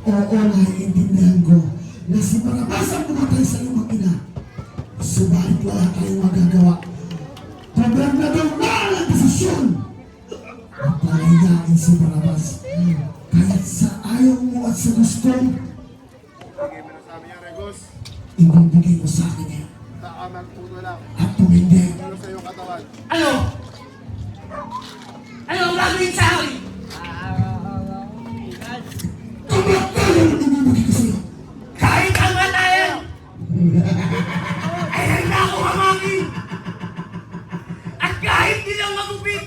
Oo, naiintindihan ko na si Barabas ang pumatay sa iyong mag-ina. Subalit wala tayong magagawa. Gobernador na ang desisyon. Palayain si Barabas. Kahit sa ayaw mo at sa gusto, Bigay mo na sa amin yan, Regos. ibibigay mo sa akin yan. Taaman puno lang. At kung hindi, Ano sa iyong katawan? Ano? Ano ang gagawin sa akin? kamatay ang ibibigay ko sa iyo. Kahit ang matayan! Ay nagdako ang akin! At kahit nilang magupit!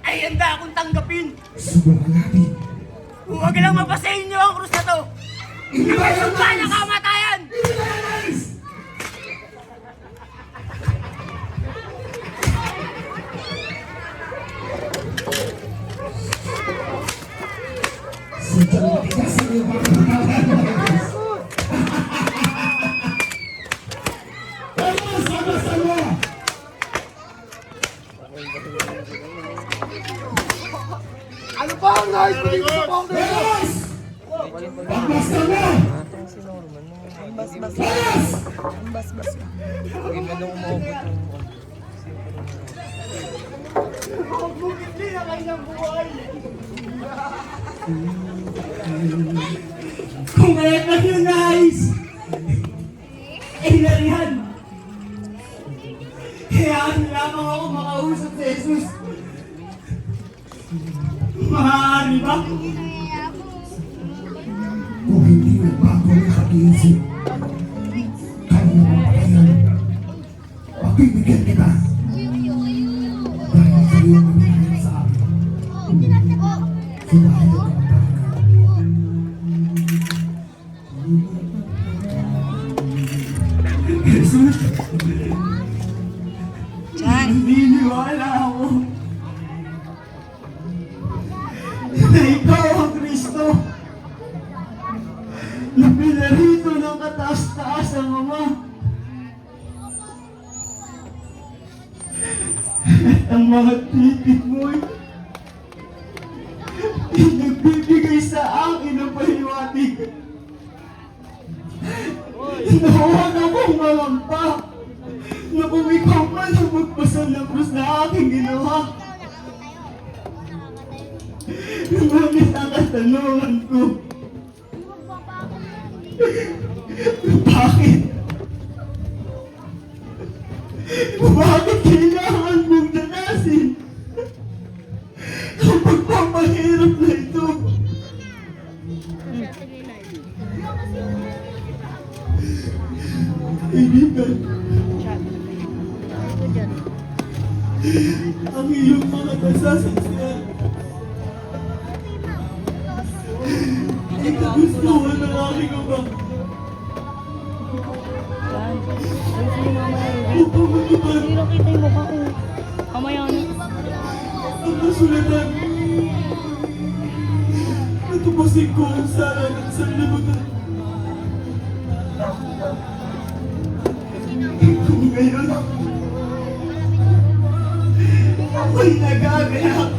Ay handa akong tanggapin! Subukan natin. Huwag lang mapasayin niyo ang krus na to! Ibigay ang Sumpa na nais! kamatayan! Ibigay ang nais! Sadyang matigas ang iyong pagkakalas. Vamos, vamos, vamos! Ano ba ang nais mo dito sa Congress? Vamos! Pagbasta mo! Bas-bas. Vamos! Bas-bas. Hindi man daw umabot yung Magbukit na kayo ng buhay! Kung ngayon lang yung nais, ay narihan! Hayaan lamang ako makausap sa Jesus. Maaari ba? Kung hindi nagbago ang pag-iisip, kaya mapatayan. Pagbibigyan kita. Dahil sa iyong nangyayari sa akin. Subalit ang Jesus, Chan. naniniwala ako na ikaw ang Kristo na pinarito ng kataas-taas ang Ama. At ang mga titig mo'y nagbibigay sa akin ng pahiwatig na huwag akong malampa na kung ikaw man ang magpasal ng krus na aking ginawa. Ngunit ang katanungan ko, bakit? Bakit kailangan mong danasin ang pagpapahirap na ito? Kaibigan, ang iyong mga nasasaksiyan ay kagustuhan ng aking ama. Upang matupad Hindi lang kita yung mukha ko. Kamaya na. ang kasulatan na tumasin ko ang sala ng sanlibutan. Kung ngayon ako'y nagagayak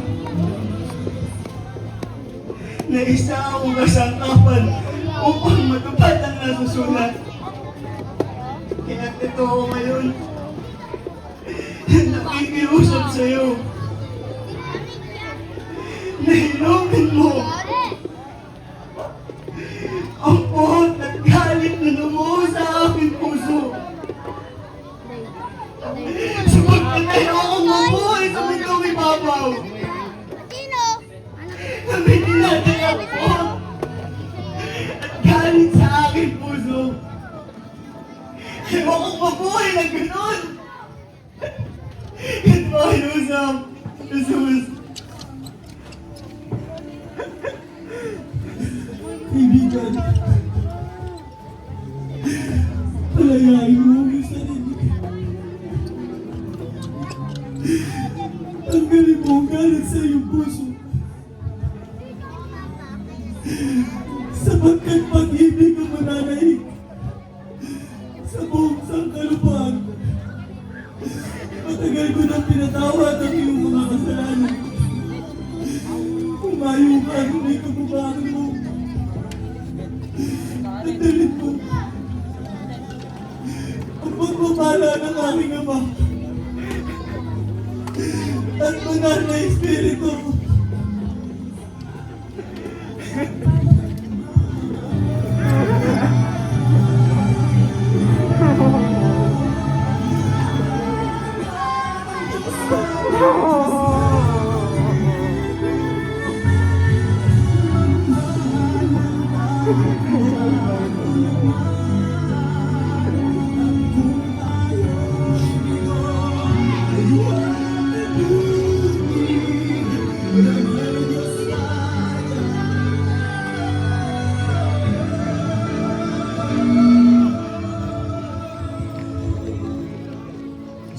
na isa akong kasangkapan upang matupad ang nasusulat. Kaya ito ako ngayon nakikiusap sa'yo na hinumin mo ang puhot at galit na lumuho sa aking puso. Sapagkat ayokong mabuhay sa mundong ibabaw. Kami nilatay ang puhot at galit sa aking puso. Ayokong mabuhay na gano'n. Ito ang inusap, Jesus. Kaibigan, palayain mo ang iyong sarili. Tanggalin mo ang galit sa iyong puso. Sapagkat pag-ibig ang mananaig sa buong sangkalupaan. Matagal ko nang pinatawad ang iyong mga kasalanan. Kumayo ka, ngunit kabubahan mo. banal na espiritu.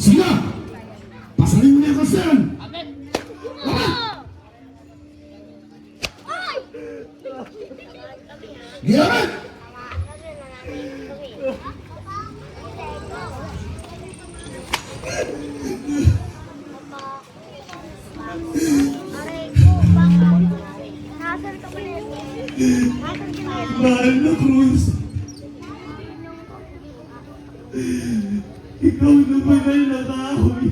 Sige! Pasalin mo na yung concern! Giyamit! Mahal na Cruz. Ikaw na banal na kahoy.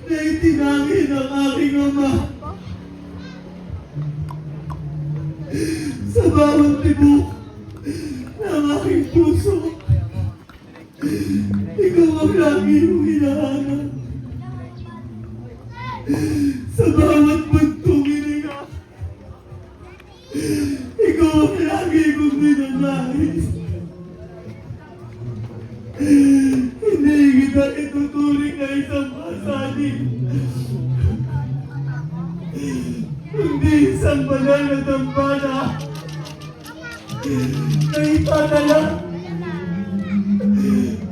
Na itinangin ang aking ama. Sa bawat tibok ng aking puso. Ikaw ang lagi kong hinahanap. Sa bawat buntong hininga. Ikaw ang lagi kong ninanais. Hindi kita ituturing na isang pasanin. Hindi isang banal na dambana na itatala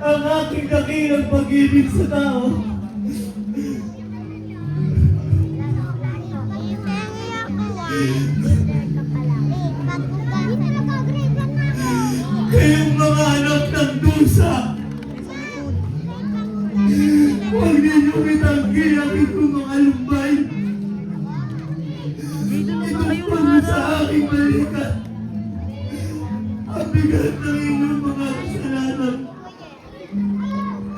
ang aking dakilang pag-ibig sa tao. Kayong mga anak ng dusa, huwag ninyong itanggi ang itong